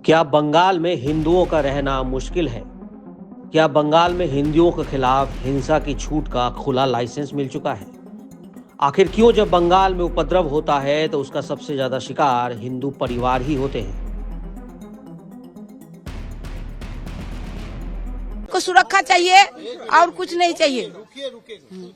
क्या बंगाल में हिंदुओं का रहना मुश्किल है? क्या बंगाल में हिंदुओं के खिलाफ हिंसा की छूट का खुला लाइसेंस मिल चुका है? आखिर क्यों जब बंगाल में उपद्रव होता है तो उसका सबसे ज्यादा शिकार हिंदू परिवार ही होते हैं? को सुरक्षा चाहिए और कुछ नहीं चाहिए। रुकिए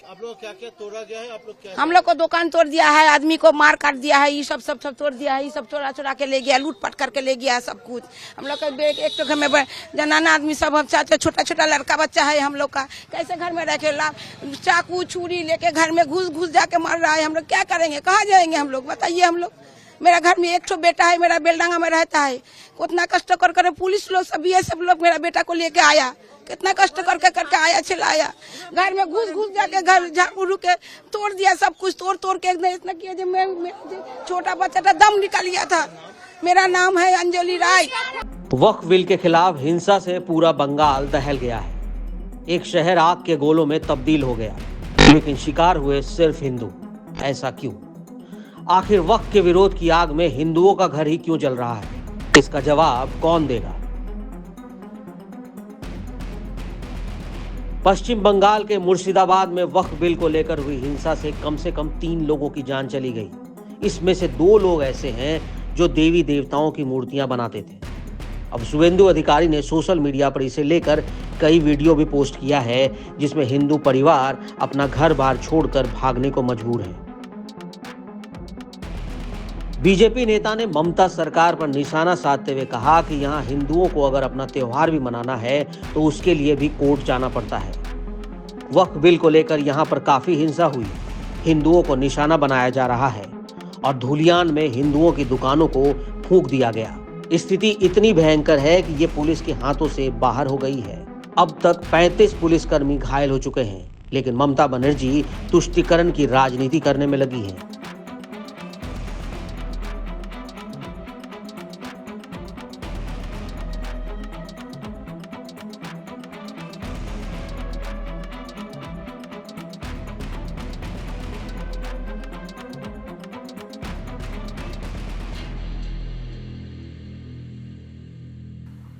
आप लोग क्या क्या तोड़ा गया है? आप लोग क्या हम लोग को दुकान तोड़ दिया है, आदमी को मार काट दिया है, ये सब तोड़ दिया है, ये सब चोरा के ले गया, लूट पाट करके ले गया सब कुछ। हम लोग का एक तो घर में जनाना आदमी सब छोटा लड़का बच्चा है हम लोग का, कैसे घर में रखे ला चाकू छुरी लेके घर में घुस जाके मार रहा है। हम लोग क्या करेंगे, कहाँ जाएंगे हम लोग, बताइए। हम लोग, मेरा घर में एक ठो बेटा है, मेरा बेलडांगा में रहता है, उतना कष्ट कर पुलिस लोग सब ये सब लोग मेरा बेटा को लेके आया, कितना कष्ट करके आया, चिल्लाया, घर में घुस जाके घर झाड़ू के तोड़ दिया, सब कुछ तोड़ के इतना किया जो मैं छोटा बच्चा था दम निकल गया था। मेरा नाम है अंजलि राय। वक्फ बिल के खिलाफ हिंसा से पूरा बंगाल दहल गया है। एक शहर आग के गोलों में तब्दील हो गया, लेकिन शिकार हुए सिर्फ हिंदू। ऐसा क्यों? आखिर वक्फ के विरोध की आग में हिंदुओं का घर ही क्यों जल रहा है? इसका जवाब कौन देगा? पश्चिम बंगाल के मुर्शिदाबाद में वक्फ बिल को लेकर हुई हिंसा से कम 3 लोगों की जान चली गई। इसमें से 2 लोग ऐसे हैं जो देवी देवताओं की मूर्तियां बनाते थे। अब शुभेंदु अधिकारी ने सोशल मीडिया पर इसे लेकर कई वीडियो भी पोस्ट किया है, जिसमें हिंदू परिवार अपना घर बार छोड़कर भागने को मजबूर है। बीजेपी नेता ने ममता सरकार पर निशाना साधते हुए कहा कि यहां हिंदुओं को अगर अपना त्योहार भी मनाना है तो उसके लिए भी कोर्ट जाना पड़ता है। वक्फ बिल को लेकर यहां पर काफी हिंसा हुई, हिंदुओं को निशाना बनाया जा रहा है और धुलियान में हिंदुओं की दुकानों को फूंक दिया गया। स्थिति इतनी भयंकर है कि ये पुलिस के हाथों से बाहर हो गई है। अब तक 35 पुलिसकर्मी घायल हो चुके हैं, लेकिन ममता बनर्जी तुष्टीकरण की राजनीति करने में लगी है।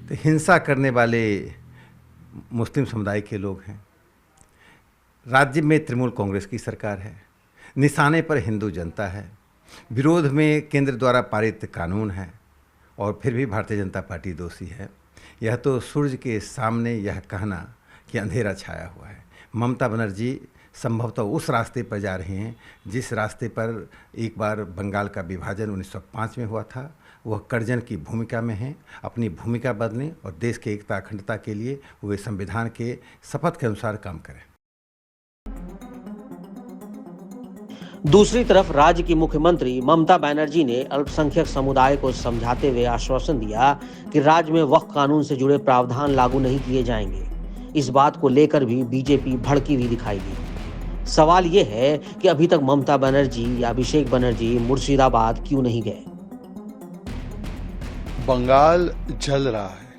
तो हिंसा करने वाले मुस्लिम समुदाय के लोग हैं। राज्य में तृणमूल कांग्रेस की सरकार है, निशाने पर हिंदू जनता है, विरोध में केंद्र द्वारा पारित कानून है और फिर भी भारतीय जनता पार्टी दोषी है। यह तो सूर्य के सामने यह कहना कि अंधेरा छाया हुआ है। ममता बनर्जी संभवतः उस रास्ते पर जा रहे हैं जिस रास्ते पर एक बार बंगाल का विभाजन 1905 में हुआ था। वह कर्जन की भूमिका में हैं। अपनी भूमिका बदलें और देश के एकता अखंडता के लिए वे संविधान के शपथ के अनुसार काम करें। दूसरी तरफ राज्य की मुख्यमंत्री ममता बनर्जी ने अल्पसंख्यक समुदाय को समझाते हुए आश्वासन दिया कि राज्य में वक्फ कानून से जुड़े प्रावधान लागू नहीं किए जाएंगे। इस बात को लेकर भी बीजेपी भड़की हुई दिखाई दी। सवाल यह है कि अभी तक ममता बनर्जी या अभिषेक बनर्जी मुर्शिदाबाद क्यों नहीं गए? बंगाल जल रहा है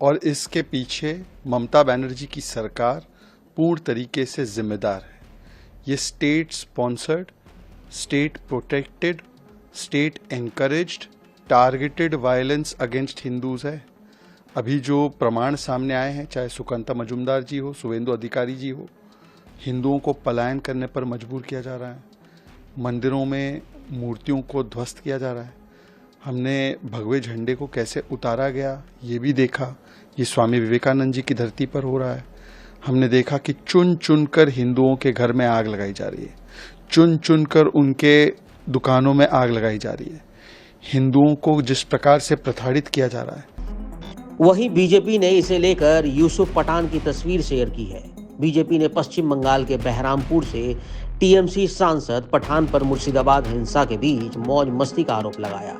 और इसके पीछे ममता बनर्जी की सरकार पूर्ण तरीके से जिम्मेदार है। ये state sponsored, state protected, state encouraged targeted violence against Hindus है। अभी जो प्रमाण सामने आए हैं, चाहे सुकांता मजुमदार जी हो, शुभेंदु अधिकारी जी हो, हिंदुओं को पलायन करने पर मजबूर किया जा रहा है, मंदिरों में मूर्तियों को ध्वस्त किया जा रहा है। हमने भगवे झंडे को कैसे उतारा गया ये भी देखा, ये स्वामी विवेकानंद जी की धरती पर हो रहा है। हमने देखा कि चुन चुन कर हिंदुओं के घर में आग लगाई जा रही है, चुन चुन कर उनके दुकानों में आग लगाई जा रही है। हिंदुओं को जिस प्रकार से प्रताड़ित किया जा रहा है। वहीं बीजेपी ने इसे लेकर यूसुफ पठान की तस्वीर शेयर की है। बीजेपी ने पश्चिम बंगाल के बहरामपुर से टीएमसी सांसद पठान पर मुर्शिदाबाद हिंसा के बीच मौज मस्ती का आरोप लगाया।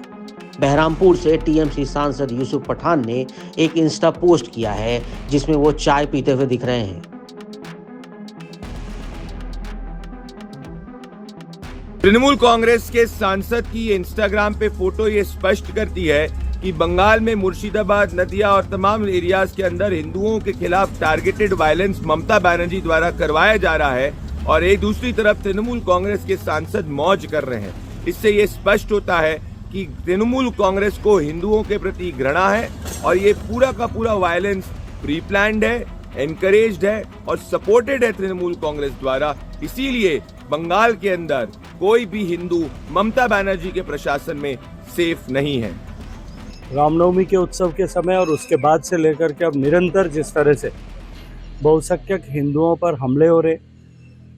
बहरामपुर से टीएमसी सांसद यूसुफ पठान ने एक इंस्टा पोस्ट किया है जिसमें वो चाय पीते हुए दिख रहे हैं। तृणमूल कांग्रेस के सांसद की इंस्टाग्राम पे फोटो ये स्पष्ट करती है कि बंगाल में मुर्शिदाबाद, नदिया और तमाम एरियाज के अंदर हिंदुओं के खिलाफ टारगेटेड वायलेंस ममता बनर्जी द्वारा करवाया जा रहा है और एक दूसरी तरफ तृणमूल कांग्रेस के सांसद मौज कर रहे हैं। इससे ये स्पष्ट होता है कि तृणमूल कांग्रेस को हिंदुओं के प्रति घृणा है और ये पूरा का पूरा वायलेंस प्री प्लान्ड है, एनकरेज्ड है और सपोर्टेड है तृणमूल कांग्रेस द्वारा। इसीलिए बंगाल के अंदर कोई भी हिंदू ममता बनर्जी के प्रशासन में सेफ नहीं है। रामनवमी के उत्सव के समय और उसके बाद से लेकर के अब निरंतर जिस तरह से बहुसंख्यक हिंदुओं पर हमले हो रहे,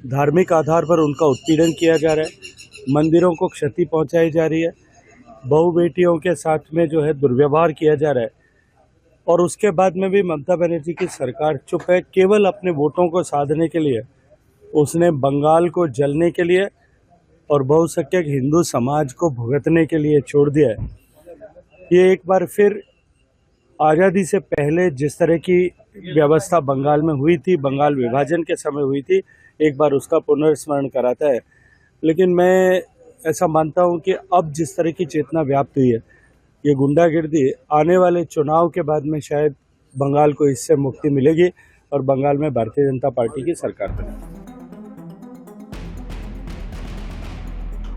धार्मिक आधार पर उनका उत्पीड़न किया जा रहा है, मंदिरों को क्षति पहुंचाई जा रही है, बहू बेटियों के साथ में जो है दुर्व्यवहार किया जा रहा है, और उसके बाद में भी ममता बनर्जी की सरकार चुप है। केवल अपने वोटों को साधने के लिए उसने बंगाल को जलने के लिए और बहुसंख्यक हिंदू समाज को भुगतने के लिए छोड़ दिया है। ये एक बार फिर आज़ादी से पहले जिस तरह की व्यवस्था बंगाल में हुई थी, बंगाल विभाजन के समय हुई थी, एक बार उसका पुनर्स्मरण कराता है। लेकिन मैं ऐसा मानता हूं कि अब जिस तरह की चेतना व्याप्त हुई है, ये गुंडागिर्दी आने वाले चुनाव के बाद में शायद बंगाल को इससे मुक्ति मिलेगी और बंगाल में भारतीय जनता पार्टी की सरकार बनेगी।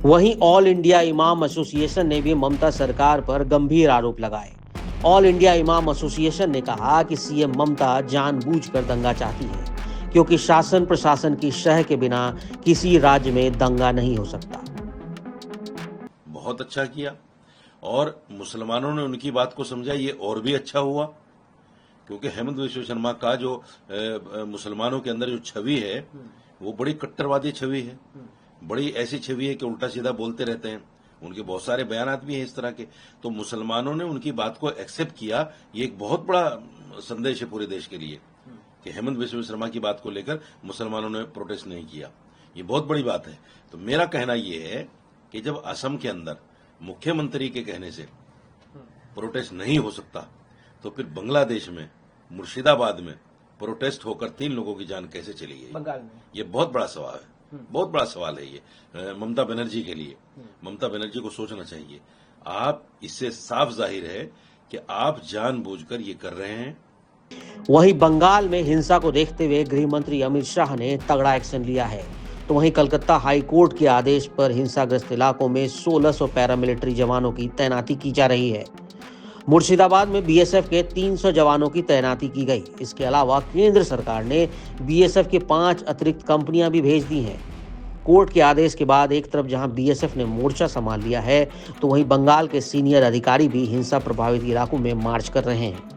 वहीं ऑल इंडिया इमाम एसोसिएशन ने भी ममता सरकार पर गंभीर आरोप लगाए। ऑल इंडिया इमाम एसोसिएशन ने कहा कि सीएम ममता जानबूझकर दंगा चाहती है, क्योंकि शासन प्रशासन की शह के बिना किसी राज्य में दंगा नहीं हो सकता। बहुत अच्छा किया और मुसलमानों ने उनकी बात को समझा, ये और भी अच्छा हुआ, क्योंकि हेमंत बिस्वा शर्मा का जो मुसलमानों के अंदर जो छवि है वो बड़ी कट्टरवादी छवि है, बड़ी ऐसी छवि है कि उल्टा सीधा बोलते रहते हैं। उनके बहुत सारे बयानात भी हैं इस तरह के। तो मुसलमानों ने उनकी बात को एक्सेप्ट किया। ये एक बहुत बड़ा संदेश है पूरे देश के लिए कि हेमंत बिस्वा शर्मा की बात को लेकर मुसलमानों ने प्रोटेस्ट नहीं किया। ये बहुत बड़ी बात है। तो मेरा कहना यह है कि जब असम के अंदर मुख्यमंत्री के कहने से प्रोटेस्ट नहीं हो सकता, तो फिर बांग्लादेश में मुर्शिदाबाद में प्रोटेस्ट होकर 3 लोगों की जान कैसे चली गई? बंगाल में ये बहुत बड़ा सवाल है। बहुत बड़ा सवाल है ये ममता बनर्जी के लिए। ममता बनर्जी को सोचना चाहिए। आप इससे साफ जाहिर है कि आप जानबूझकर ये कर रहे हैं। वहीं बंगाल में हिंसा को देखते हुए गृह मंत्री अमित शाह ने तगड़ा एक्शन लिया है। तो वहीं कलकत्ता हाई कोर्ट के आदेश पर हिंसाग्रस्त इलाकों में 1600 पैरामिलिट्री जवानों की तैनाती की जा रही है। मुर्शिदाबाद में बीएसएफ के 300 जवानों की तैनाती की गई। इसके अलावा केंद्र सरकार ने बीएसएफ की 5 अतिरिक्त कंपनियां भी भेज दी हैं। कोर्ट के आदेश के बाद एक तरफ जहां बीएसएफ ने मोर्चा संभाल लिया है, तो वहीं बंगाल के सीनियर अधिकारी भी हिंसा प्रभावित इलाकों में मार्च कर रहे हैं।